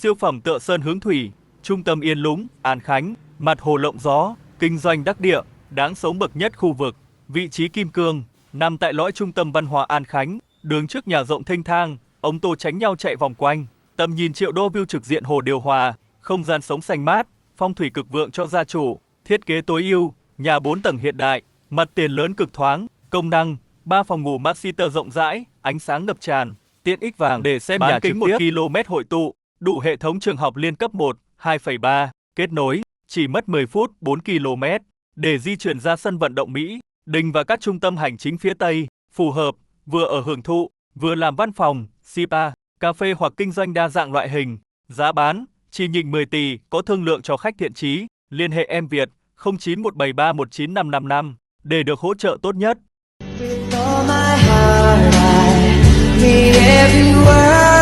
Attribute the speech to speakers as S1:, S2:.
S1: siêu phẩm tựa sơn hướng thủy, trung tâm yên lũng, An Khánh, mặt hồ lộng gió, kinh doanh đắc địa, đáng sống bậc nhất khu vực. Vị trí kim cương, nằm tại lõi trung tâm văn hóa An Khánh, đường trước nhà rộng thênh thang, ống tô tránh nhau chạy vòng quanh, tầm nhìn triệu đô view trực diện hồ điều hòa, không gian sống xanh mát, phong thủy cực vượng cho gia chủ, thiết kế tối ưu, nhà 4 tầng hiện đại, mặt tiền lớn cực thoáng, công năng, 3 phòng ngủ master rộng rãi, ánh sáng ngập tràn, tiện ích vàng để xem nhà kính 1 km hội tụ, đủ hệ thống trường học liên cấp 1, 2,3, kết nối, chỉ mất 10 phút, 4 km, để di chuyển ra sân vận động Mỹ, Đình và các trung tâm hành chính phía Tây, phù hợp, vừa ở hưởng thụ, vừa làm văn phòng, spa, cà phê hoặc kinh doanh đa dạng loại hình, giá bán, chỉ nhỉnh 10 tỷ, có thương lượng cho khách thiện chí, liên hệ em Việt 0917319555 để được hỗ trợ tốt nhất.
S2: With all my heart, I need every word.